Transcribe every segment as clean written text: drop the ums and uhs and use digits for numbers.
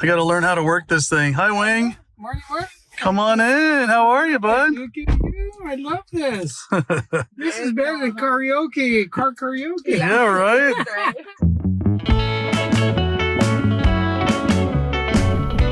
I got to learn how to work this thing. Hi, Wing. Morning, Mark. Come on in. How are you, bud? Look at you. I love this. This is better than karaoke, car karaoke. Yeah, right?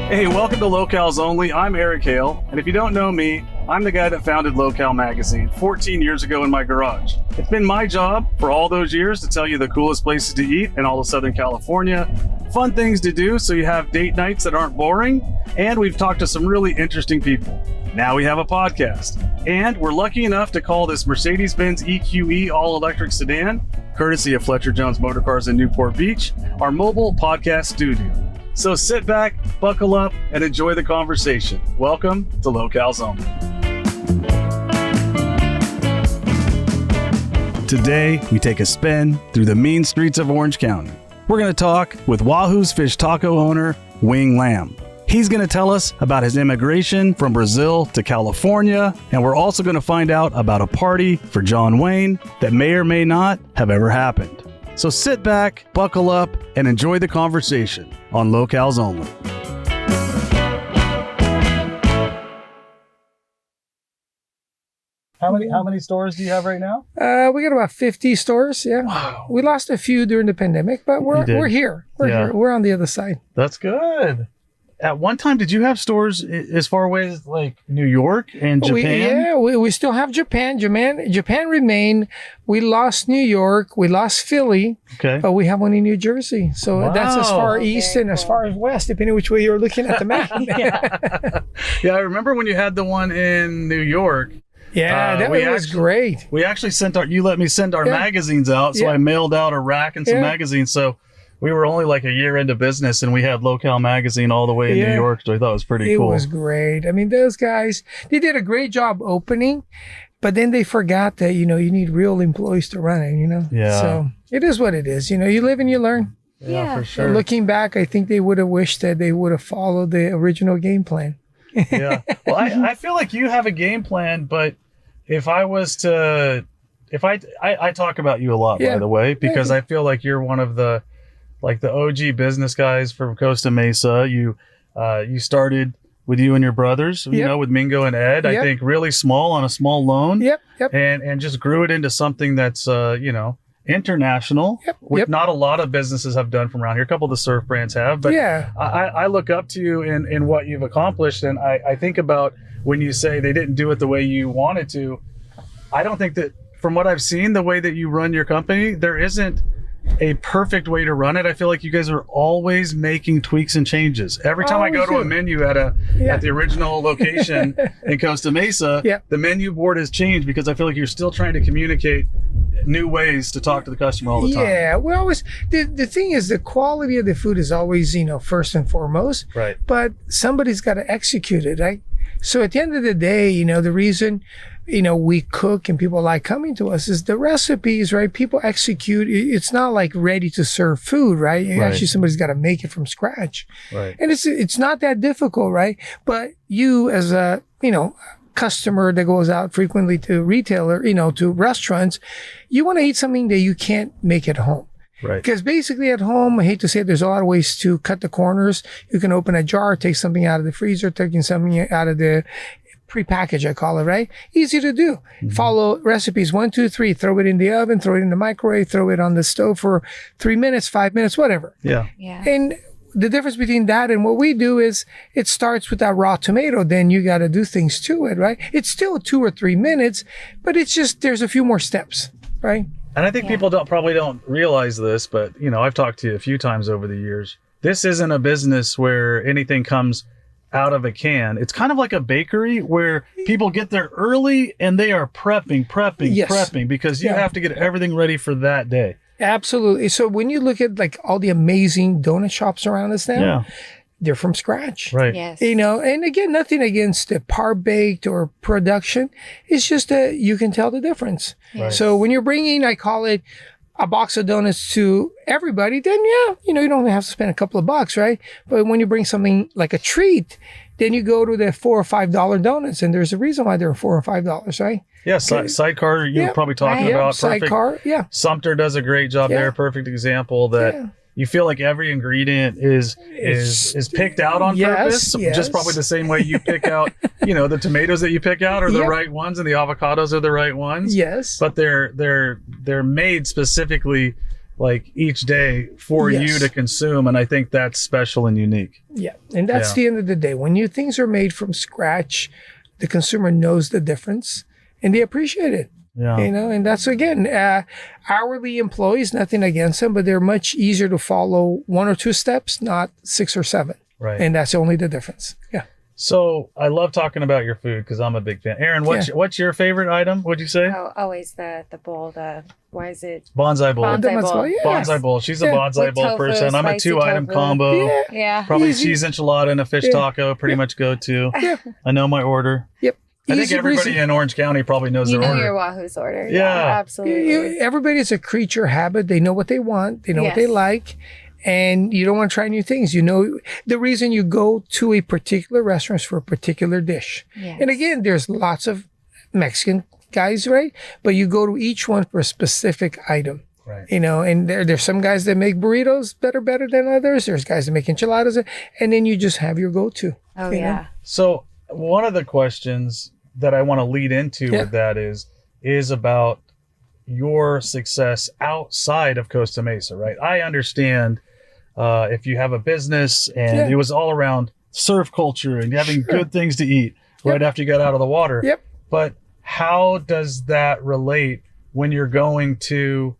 Hey, welcome to Locals Only. I'm Eric Hale, and if you don't know me, I'm the guy that founded Local Magazine 14 years ago in my garage. It's been my job for all those years to tell you the coolest places to eat in all of Southern California, fun things to do so you have date nights that aren't boring, and we've talked to some really interesting people. Now we have a podcast, and we're lucky enough to call this Mercedes-Benz EQE all-electric sedan, courtesy of Fletcher Jones Motorcars in Newport Beach, our mobile podcast studio. So sit back, buckle up, and enjoy the conversation. Welcome to Locals Only. Today, we take a spin through the mean streets of Orange County. We're going to talk with Wahoos Fish Taco owner, Wing Lam. He's going to tell us about his immigration from Brazil to California, and we're also going to find out about a party for John Wayne that may or may not have ever happened. So sit back, buckle up, and enjoy the conversation on Locals Only. How many stores do you have right now? We got about 50 stores. Yeah. Wow. We lost a few during the pandemic, but we're here. We're here. We're on the other side. That's good. At one time, did you have stores as far away as like New York and Japan? We still have Japan. Japan remained. We lost New York. We lost Philly. Okay. But we have one in New Jersey. So that's as far east and as far as west, depending which way you're looking at the map. Yeah, I remember when you had the one in New York. Yeah, that was great. We actually you let me send our magazines out. So I mailed out a rack and some magazines. So we were only like a year into business and we had Local Magazine all the way in New York. So I thought it was pretty cool. It was great. I mean, those guys, they did a great job opening, but then they forgot that, you need real employees to run it, Yeah. So it is what it is. You live and you learn. Yeah, for sure. So looking back, I think they would have wished that they would have followed the original game plan. Yeah. Well, I feel like you have a game plan, but if I talk about you a lot, by the way, because I feel like you're one of the OG business guys from Costa Mesa. You started with you and your brothers, with Mingo and Ed, I think really small on a small loan. Yep. And just grew it into something that's, international, which not a lot of businesses have done from around here. A couple of the surf brands have, but I look up to you in what you've accomplished. And I think about when you say they didn't do it the way you wanted to. I don't think that, from what I've seen, the way that you run your company, there isn't a perfect way to run it. I feel like you guys are always making tweaks and changes. Every time I go to a menu at the original location in Costa Mesa, the menu board has changed because I feel like you're still trying to communicate new ways to talk to the customer all the time. Yeah, we always, the thing is, the quality of the food is always, first and foremost. Right. But somebody's got to execute it, right? So at the end of the day, the reason, we cook and people like coming to us is the recipes, right? People execute. It's not like ready to serve food, right? Actually, somebody's got to make it from scratch. Right. And it's not that difficult, right? But you as a, customer that goes out frequently to retailer, to restaurants, you want to eat something that you can't make at home. Right. Because basically at home, I hate to say it, there's a lot of ways to cut the corners. You can open a jar, take something out of the freezer, taking something out of the prepackaged, I call it, right? Easy to do. Mm-hmm. Follow recipes 1, 2, 3, throw it in the oven, throw it in the microwave, throw it on the stove for 3 minutes, 5 minutes, whatever. Yeah. And the difference between that and what we do is it starts with that raw tomato. Then you got to do things to it, right? It's still 2 or 3 minutes, but it's just, there's a few more steps, right? And I think people probably don't realize this, but I've talked to you a few times over the years. This isn't a business where anything comes out of a can. It's kind of like a bakery where people get there early and they are prepping because you have to get everything ready for that day. Absolutely. So when you look at like all the amazing donut shops around us now, they're from scratch. Right. Yes. And again, nothing against the par baked or production. It's just that you can tell the difference. Right. So when you're bringing, I call it a box of donuts to everybody, then you don't have to spend a couple of bucks, right? But when you bring something like a treat, then you go to the $4 or $5 donuts, and there's a reason why they're $4 or $5, right? Yeah, Sidecar, you're probably talking about. Sidecar, Sumter does a great job there. Perfect example that you feel like every ingredient is picked out on purpose, just probably the same way you pick out, the tomatoes that you pick out are the right ones and the avocados are the right ones. Yes. But they're made specifically like each day for you to consume, and I think that's special and unique. Yeah, and that's the end of the day. When things are made from scratch, the consumer knows the difference and they appreciate it. Yeah. And that's, again, hourly employees, nothing against them, but they're much easier to follow 1 or 2 steps, not 6 or 7. Right. And that's only the difference. Yeah. So I love talking about your food because I'm a big fan. Aaron, what's your favorite item? What'd you say? Oh, always the bowl, why is it? Bonsai bowl. Bonsai bowl. She's a bonsai bowl person. I'm a 2-item combo. Yeah. Probably Easy. cheese enchilada and a fish taco. Pretty much go to. Yeah. I know my order. Yep. I think everybody in Orange County probably knows their order. You know your Wahoo's order. Yeah. Absolutely. Everybody's a creature habit. They know what they want. They know what they like. And you don't want to try new things. The reason you go to a particular restaurant is for a particular dish. Yes. And again, there's lots of Mexican guys, right? But you go to each one for a specific item. Right. And there's some guys that make burritos better than others. There's guys that make enchiladas. And then you just have your go-to. Oh, yeah. So one of the questions that I want to lead into with that is about your success outside of Costa Mesa, right? I understand if you have a business and it was all around surf culture and having good things to eat right after you got out of the water. Yep. But how does that relate when you're going to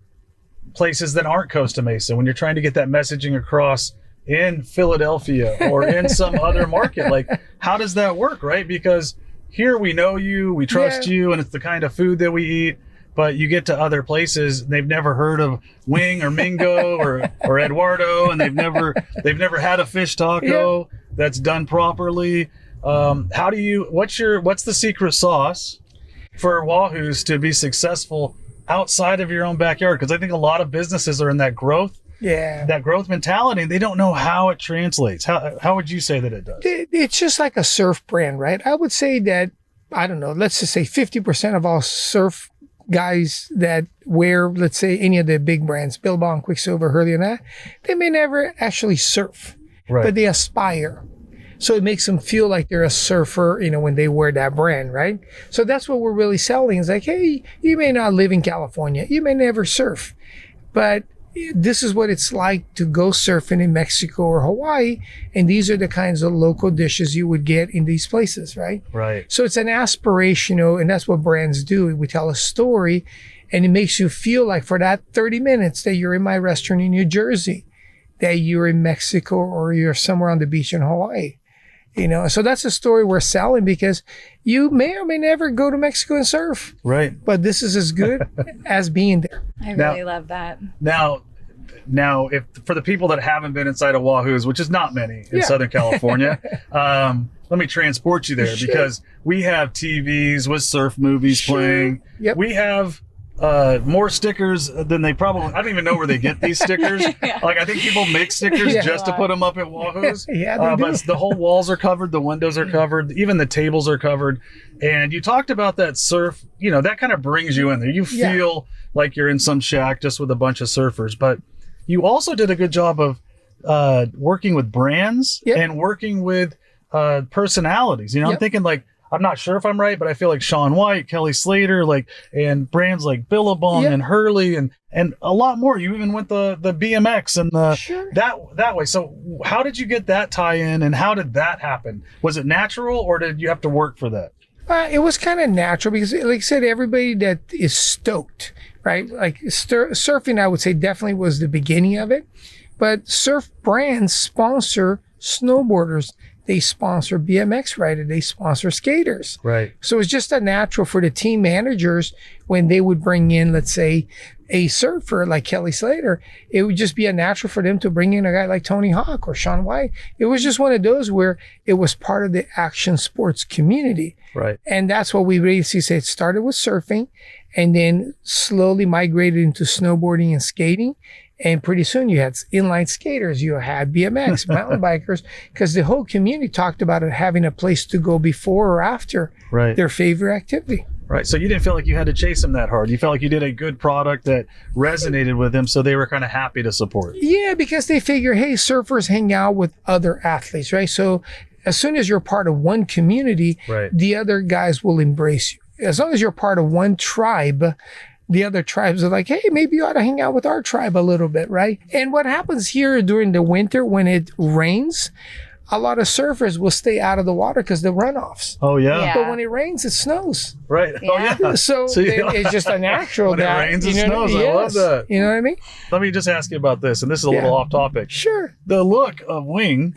places that aren't Costa Mesa, when you're trying to get that messaging across in Philadelphia or in some other market? Like, how does that work, right? Because here we know you, we trust you, and it's the kind of food that we eat. But you get to other places, they've never heard of Wing or Mingo or Eduardo, and they've never had a fish taco that's done properly. What's the secret sauce for Wahoos to be successful outside of your own backyard? Because I think a lot of businesses are in that growth mentality, and they don't know how it translates. How would you say that it does? It's just like a surf brand, right? I would say that, I don't know, let's just say 50% of all surf guys that wear, let's say, any of the big brands, Balboa, Quicksilver, Hurley, and that, they may never actually surf, but they aspire. So it makes them feel like they're a surfer, when they wear that brand, right? So that's what we're really selling. It's like, hey, you may not live in California, you may never surf, but this is what it's like to go surfing in Mexico or Hawaii, and these are the kinds of local dishes you would get in these places, right? Right. So it's an aspirational, and that's what brands do. We tell a story, and it makes you feel like for that 30 minutes that you're in my restaurant in New Jersey, that you're in Mexico or you're somewhere on the beach in Hawaii. So that's a story we're selling, because you may or may never go to Mexico and surf. Right. But this is as good as being there. I really love that. Now, if for the people that haven't been inside of Wahoos, which is not many in Southern California, let me transport you there, because we have TVs with surf movies playing. Yep. We have more stickers than they probably, I don't even know where they get these stickers. Like, I think people make stickers just to put them up at Wahoos. But the whole walls are covered, the windows are covered, even the tables are covered. And you talked about that surf, that kind of brings you in there. You feel like you're in some shack just with a bunch of surfers. But you also did a good job of working with brands and working with personalities. I'm thinking, like, I'm not sure if I'm right, but I feel like Shaun White, Kelly Slater, and brands like Billabong and Hurley and a lot more. You even went the BMX and that way. So how did you get that tie in, and how did that happen? Was it natural, or did you have to work for that? It was kind of natural, because, like I said, everybody that is stoked, right? Like surfing, I would say, definitely was the beginning of it. But surf brands sponsor snowboarders. They sponsor BMX riders. They sponsor skaters. Right. So it's just a natural for the team managers, when they would bring in, let's say, a surfer like Kelly Slater, it would just be a natural for them to bring in a guy like Tony Hawk or Shaun White. It was just one of those where it was part of the action sports community. Right. And that's what we basically said. It started with surfing, and then slowly migrated into snowboarding and skating. And pretty soon you had inline skaters, you had BMX, mountain bikers, because the whole community talked about it having a place to go before or after their favorite activity. Right. So you didn't feel like you had to chase them that hard. You felt like you did a good product that resonated with them, so they were kind of happy to support. Yeah, because they figure, hey, surfers hang out with other athletes, right? So as soon as you're part of one community, the other guys will embrace you. As long as you're part of one tribe, the other tribes are like, hey, maybe you ought to hang out with our tribe a little bit, right? And what happens here during the winter when it rains, a lot of surfers will stay out of the water because the runoffs. Oh, yeah. But when it rains, it snows. Right. Yeah. Oh, yeah. So it's just a natural when that. it rains, it you know, snows. I love that. You know what I mean? Let me just ask you about this, and this is a little off topic. Sure. The look of Wing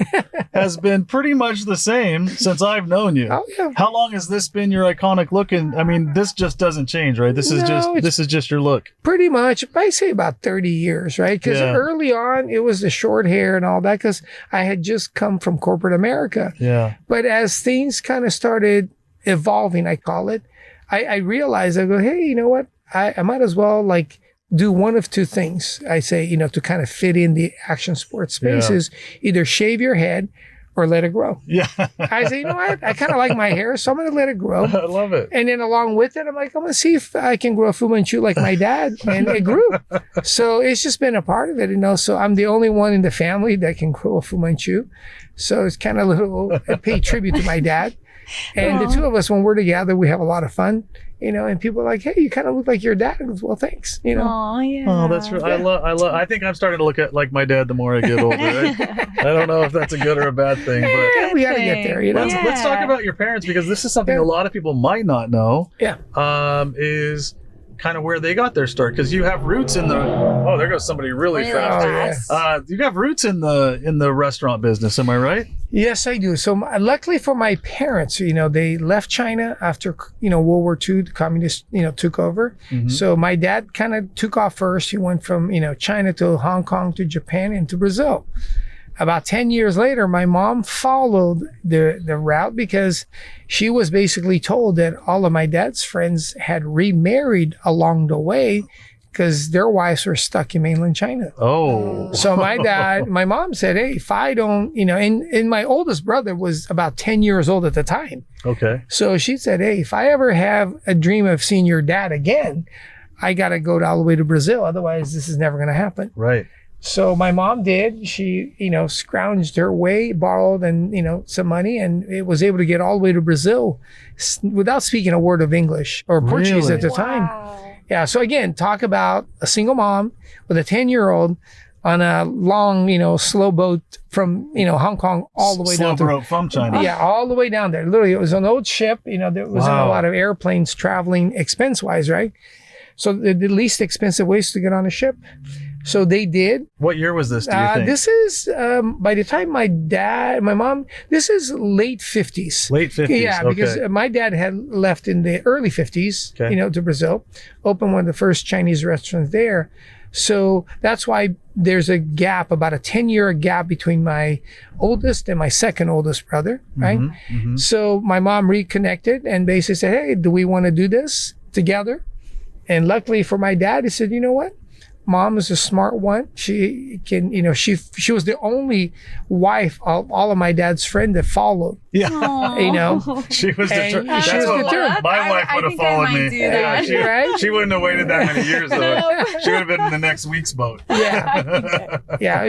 has been pretty much the same since I've known you. Oh, yeah. How long has this been your iconic look? And I mean, this just doesn't change, right? This is just your look. Pretty much, I say about 30 years, right? Because early on, it was the short hair and all that because I had just come from corporate America. Yeah. But as things kind of started evolving, I call it, I realized, I go, hey, you know what? I might as well like do one of two things. I say, you know, to kind of fit in the action sports spaces, either shave your head or let it grow. Yeah. I say, you know what? I kind of like my hair, so I'm going to let it grow. I love it. And then along with it, I'm like, I'm going to see if I can grow a Fu Manchu like my dad. And it grew. So it's just been a part of it, you know. So I'm the only one in the family that can grow a Fu Manchu. So it's kind of I pay tribute to my dad. And the two of us, when we're together, we have a lot of fun, you know, and people are like, hey, you kind of look like your dad. I goes, well, thanks, you know. Oh, yeah. Oh, that's right. I think I'm starting to look at like my dad the more I get older. I don't know if that's a good or a bad thing, but Yeah, we got to get there, you know. let's talk about your parents, because this is something a lot of people might not know. Yeah. Is kind of where they got their start, because you have roots in the there goes somebody really fast. You have roots in the restaurant business, am I right? Yes, I do. So luckily for my parents, you know, they left China after, you know, World War II, the communists, you know, took over. Mm-hmm. So my dad kind of took off first. He went from, you know, China to Hong Kong to Japan and to Brazil. About 10 years later, my mom followed the route because she was basically told that all of my dad's friends had remarried along the way because their wives were stuck in mainland China. Oh. So my mom said, hey, if I don't, you know, and my oldest brother was about 10 years old at the time. Okay. So she said, hey, if I ever have a dream of seeing your dad again, I got to go all the way to Brazil. Otherwise, this is never going to happen. Right. So my mom did. She, you know, scrounged her way, borrowed and, you know, some money, and it was able to get all the way to Brazil without speaking a word of English or Portuguese at the time. Yeah. So again, talk about a single mom with a 10-year-old on a long, you know, slow boat from, you know, Hong Kong all the way down to from China. Yeah, all the way down there. Literally, it was an old ship. You know, there wasn't a lot of airplanes traveling expense-wise, right? So the least expensive ways to get on a ship. So they did. What year was this, do you think? This is, by the time my mom, this is late 50s. Late 50s, Yeah, because my dad had left in the early 50s, you know, to Brazil, opened one of the first Chinese restaurants there. So that's why there's a gap, about a 10-year gap between my oldest and my second oldest brother, right? Mm-hmm, mm-hmm. So my mom reconnected and basically said, hey, do we want to do this together? And luckily for my dad, he said, you know what? Mom is a smart one. She can, you know, she was the only wife of all of my dad's friends that followed. Yeah. You know, she was determined. She was determined. My wife would have followed me. Yeah, she wouldn't have waited that many years though. She would have been in the next week's boat. Yeah. Yeah.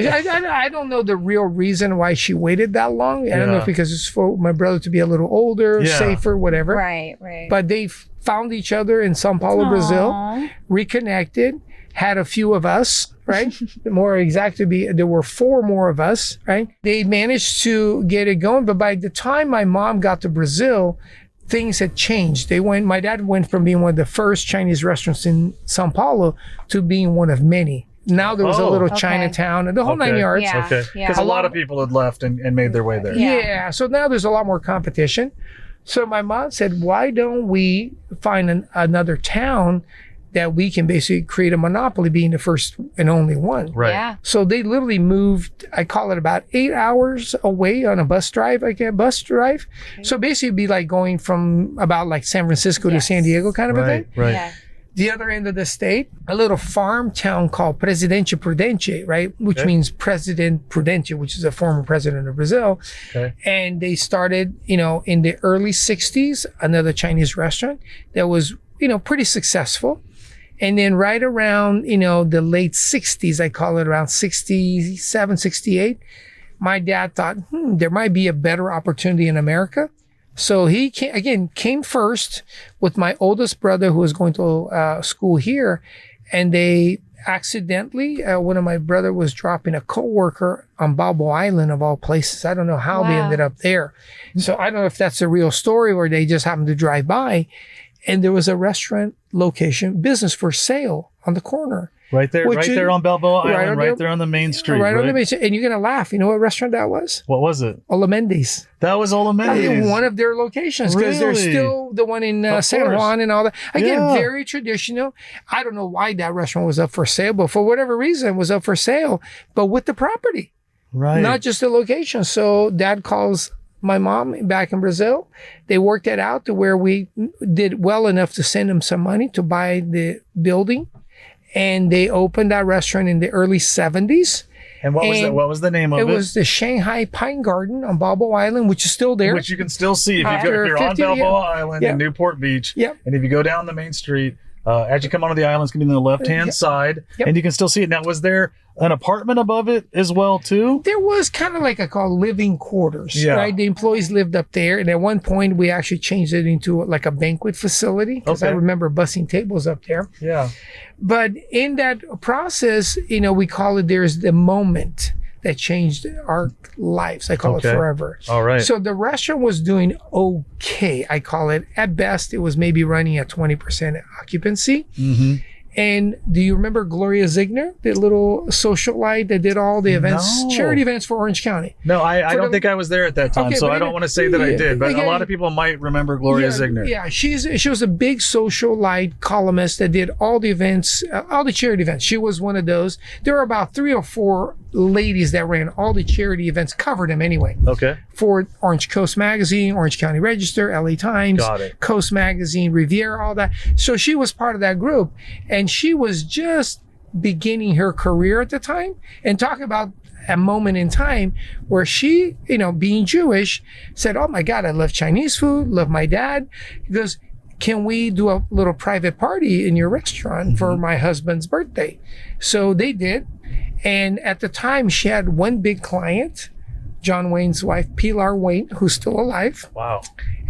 I don't know the real reason why she waited that long. I don't know if because it's for my brother to be a little older, safer, whatever. Right. But they found each other in Sao Paulo, Brazil, reconnected. Had a few of us, right? More exact to be, there were 4 more of us, right? They managed to get it going, but by the time my mom got to Brazil, things had changed. My dad went from being one of the first Chinese restaurants in Sao Paulo to being one of many. Now there was a little Chinatown and the whole 9 yards. Yeah. Okay. Because a lot of people had left and made their way there. Yeah. So now there's a lot more competition. So my mom said, why don't we find another town that we can basically create a monopoly, being the first and only one. Right. Yeah. So they literally moved, I call it about 8 hours away on a bus drive, Okay. So basically it'd be like going from about like San Francisco to San Diego kind of a thing. Right. Yeah. the other end of the state, a little farm town called Presidente Prudente, right? Which means President Prudente, which is a former president of Brazil. Okay. And they started, you know, in the early 60s, another Chinese restaurant that was, you know, pretty successful. And then right around, you know, the late 60s, I call it around 67, 68, my dad thought, there might be a better opportunity in America. So he came first with my oldest brother who was going to school here. And they accidentally, one of my brother was dropping a coworker on Balboa Island of all places. I don't know how they ended up there. So I don't know if that's a real story or they just happened to drive by. And there was a restaurant location, business for sale on the corner. Right there on Balboa Island, right there on the main street. Right on the main street. And you're going to laugh. You know what restaurant that was? What was it? Olamendi's. That was Olamendi's. One of their locations. Because there's still the one in San Juan and all that. Again, very traditional. I don't know why that restaurant was up for sale, but for whatever reason, it was up for sale. But with the property. Right. Not just the location. So dad calls my mom back in Brazil. They worked it out to where we did well enough to send them some money to buy the building. And they opened that restaurant in the early 70s. And what was the name of it? It was the Shanghai Pine Garden on Balboa Island, which is still there. Which you can still see if you're on Balboa Island in Newport Beach. Yep. And if you go down the main street, as you come onto the island, it's going to be on the left-hand side. Yep. And you can still see it. Now, was there an apartment above it as well, too? There was kind of like I call living quarters, right? The employees lived up there. And at one point, we actually changed it into like a banquet facility because I remember bussing tables up there. Yeah. But in that process, you know, we call it, there's the moment that changed our lives. I call it forever. All right. So the restaurant was doing okay. I call it, at best, it was maybe running at 20% occupancy. Mm-hmm. And do you remember Gloria Ziegner, the little socialite that did all the events, charity events for Orange County? No, I don't think I was there at that time, so I don't want to say that I did. But a lot of people might remember Gloria Ziegner. Yeah, she was a big socialite columnist that did all the events, all the charity events. She was one of those. There were about 3 or 4 ladies that ran all the charity events, covered them anyway. Okay. For Orange Coast Magazine, Orange County Register, LA Times, Coast Magazine, Riviera, all that. So she was part of that group. And she was just beginning her career at the time, and talk about a moment in time where she, you know, being Jewish, said, oh my God, I love Chinese food, love my dad. He goes, can we do a little private party in your restaurant for my husband's birthday? So they did. And at the time, she had one big client, John Wayne's wife, Pilar Wayne, who's still alive. Wow.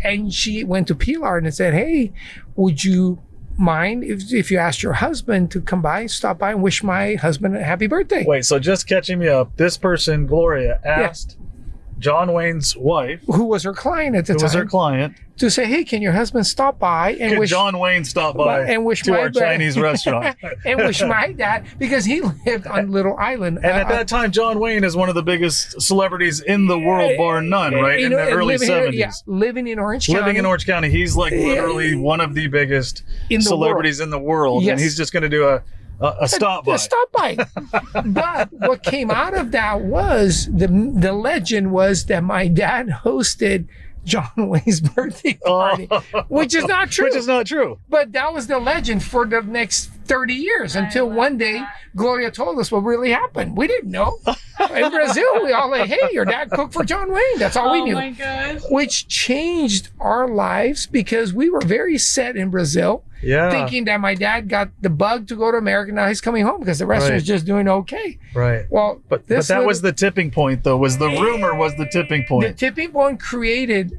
And she went to Pilar and said, hey, would you mind if you asked your husband to come by, stop by and wish my husband a happy birthday? Wait, so just catching me up, this person, Gloria, asked John Wayne's wife, who was her client at the time, to say, hey, can your husband stop by and wish John Wayne stop by and wish to our Chinese restaurant and wish my dad, because he lived on Little Island. And at that time, John Wayne is one of the biggest celebrities in the world, bar none, right? In the early 70s. Living in Orange County. Living in Orange County. He's like literally one of the biggest celebrities in the world. Yes. And he's just going to do a stop by. A stop by. But what came out of that was, the legend was that my dad hosted John Wayne's birthday party, which is not true. Which is not true. But that was the legend for the next 30 years until one day Gloria told us what really happened. We didn't know. In Brazil, we all like, hey, your dad cooked for John Wayne. That's all we knew. Oh my gosh. Which changed our lives because we were very set in Brazil. Yeah. Thinking that my dad got the bug to go to America. Now he's coming home because the restaurant was just doing okay. Right. Well, but that was the tipping point, though. Was the rumor was the tipping point? The tipping point created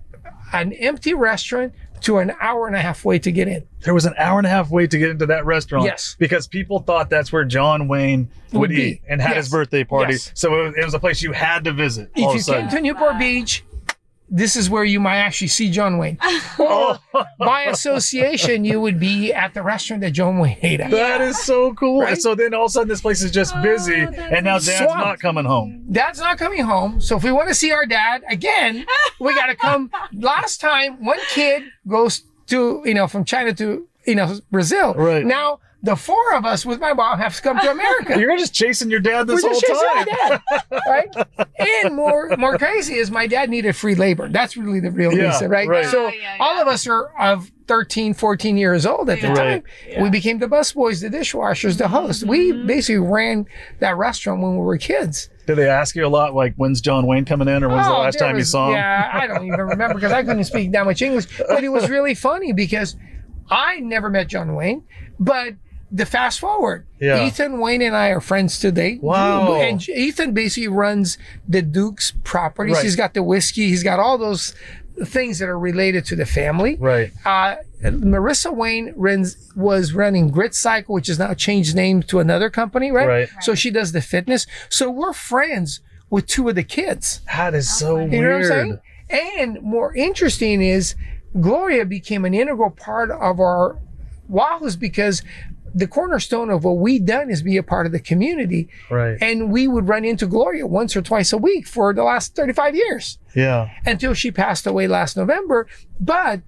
an empty restaurant to an hour and a half wait to get in. There was an hour and a half wait to get into that restaurant. Yes. Because people thought that's where John Wayne would eat and had his birthday party. Yes. So it was a place you had to visit. If you came to Newport Beach, this is where you might actually see John Wayne. Or by association, you would be at the restaurant that John Wayne ate at. That is so cool. Right? So then all of a sudden this place is just busy and now Dad's not coming home. Dad's not coming home. So if we want to see our dad again, we got to come. Last time, one kid goes to, from China to, Brazil. Right. Now the four of us with my mom have to come to America. You're just chasing your dad this We're whole just chasing time. my dad, right? And more crazy is my dad needed free labor. That's really the real reason, right? Right. So all of us are of 13, 14 years old at the time. Yeah. We became the busboys, the dishwashers, the host. We basically ran that restaurant when we were kids. Did they ask you a lot, like, when's John Wayne coming in, or when's the last time you saw him? Yeah, I don't even remember because I couldn't speak that much English. But it was really funny because I never met John Wayne, but the fast forward, Ethan Wayne and I are friends today. Wow. And Ethan basically runs the Duke's properties. Right. He's got the whiskey. He's got all those things that are related to the family. Right. Marissa Wayne was running Grit Cycle, which is now changed name to another company, right? So she does the fitness. So we're friends with two of the kids. That is so weird. You know what I'm saying? And more interesting is Gloria became an integral part of our Wahoos because the cornerstone of what we done is be a part of the community. Right. And we would run into Gloria once or twice a week for the last 35 years. Yeah. Until she passed away last November. But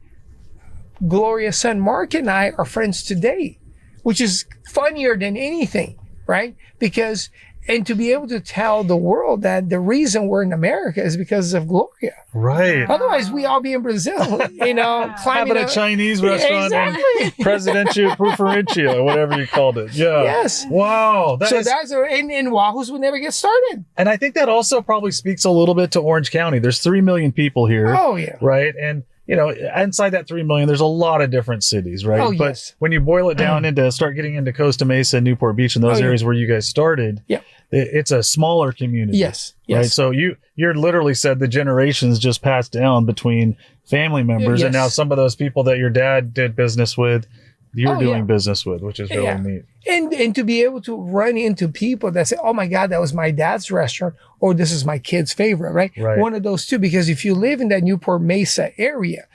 Gloria's son Mark and I are friends today, which is funnier than anything, right? Because, and to be able to tell the world that the reason we're in America is because of Gloria. Right. Otherwise, we all be in Brazil, you know, climbing Having a Chinese restaurant in Presidential Preferentia, or whatever you called it. Yeah. Yes. Wow. And Wahoos would never get started. And I think that also probably speaks a little bit to Orange County. There's 3 million people here. Oh, yeah. Right. And, you know, inside that 3 million, there's a lot of different cities, right? Oh, but yes. when you boil it down start getting into Costa Mesa, Newport Beach, and those areas where you guys started, it's a smaller community. Yes. Right. So you're literally said the generations just passed down between family members, and now some of those people that your dad did business with, you're doing business with, which is really neat. And to be able to run into people that say, oh my God, that was my dad's restaurant, or this is my kid's favorite, right? One of those two, because if you live in that Newport Mesa area,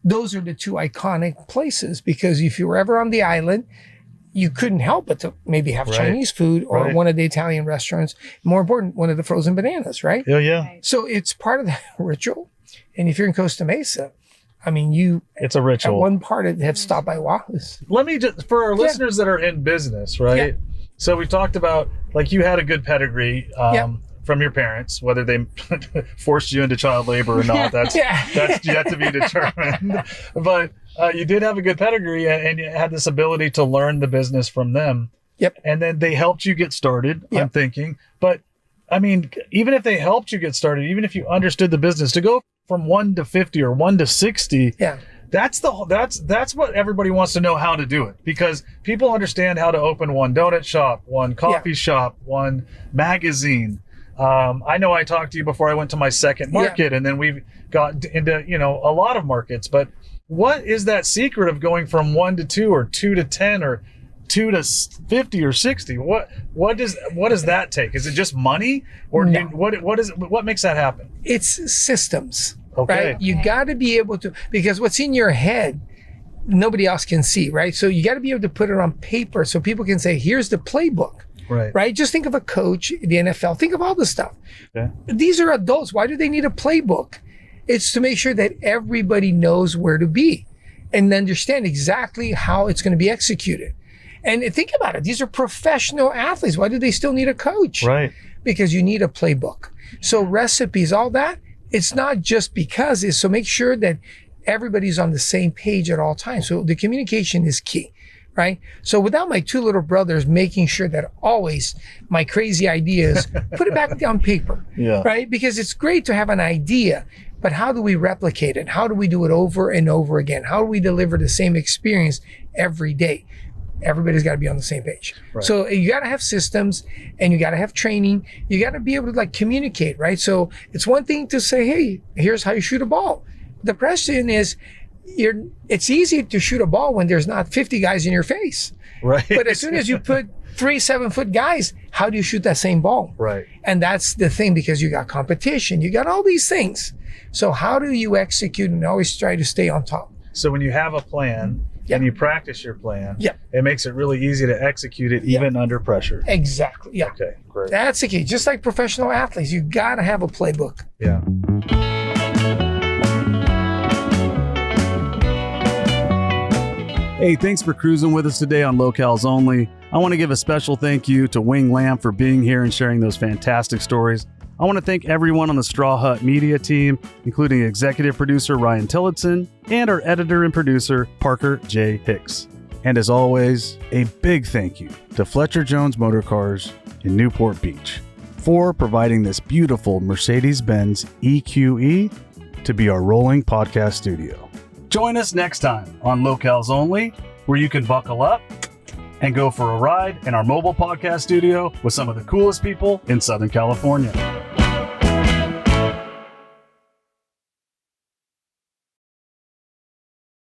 those are the two iconic places, because if you were ever on the island, you couldn't help but to maybe have Chinese food or one of the Italian restaurants. More important, one of the frozen bananas, right? Oh, yeah. So it's part of that ritual. And if you're in Costa Mesa, I mean, it's a ritual. At one part, have stopped by Wahoos. Let me just, for our listeners that are in business, right? So we talked about, like, you had a good pedigree from your parents, whether they forced you into child labor or not. That's yet to be determined. But you did have a good pedigree, and you had this ability to learn the business from them. And then they helped you get started, I'm thinking. But I mean, even if they helped you get started, even if you understood the business, to go from 1 to 50 or 1 to 60, that's what everybody wants to know how to do it, because people understand how to open one donut shop, one coffee shop, one magazine. I know I talked to you before I went to my second market, and then we've got into, you know, a lot of markets. But what is that secret of going from 1 to 2 or 2 to 10 or 2 to 50 or 60? What does that take? Is it just money, or what makes that happen? It's systems, okay. Right? You got to be able to, because what's in your head, nobody else can see, right? So you got to be able to put it on paper so people can say, here's the playbook. Right. Just think of a coach, the NFL. Think of all this stuff. Okay. These are adults. Why do they need a playbook? It's to make sure that everybody knows where to be and understand exactly how it's going to be executed. And think about it. These are professional athletes. Why do they still need a coach? Right. Because you need a playbook. So recipes, all that, it's not just because. It's so make sure that everybody's on the same page at all times. So the communication is key. Right? So without my two little brothers making sure that always my crazy ideas, put it back on paper. Right? Because it's great to have an idea, but how do we replicate it? How do we do it over and over again? How do we deliver the same experience every day? Everybody's got to be on the same page. So you got to have systems, and you got to have training. You got to be able to like communicate, right? So it's one thing to say, hey, here's how you shoot a ball. The question is, it's easy to shoot a ball when there's not 50 guys in your face. Right. But as soon as you put 3 7-foot guys, how do you shoot that same ball? Right. And that's the thing, because you got competition, you got all these things. So how do you execute and always try to stay on top? So when you have a plan and you practice your plan, it makes it really easy to execute it even under pressure. Exactly. Yeah. Okay, great. That's the key. Just like professional athletes, you got to have a playbook. Yeah. Hey, thanks for cruising with us today on Locals Only. I want to give a special thank you to Wing Lam for being here and sharing those fantastic stories. I want to thank everyone on the Straw Hut Media team, including executive producer Ryan Tillotson and our editor and producer Parker J. Hicks. And as always, a big thank you to Fletcher Jones Motor Cars in Newport Beach for providing this beautiful Mercedes-Benz EQE to be our rolling podcast studio. Join us next time on Locals Only, where you can buckle up and go for a ride in our mobile podcast studio with some of the coolest people in Southern California.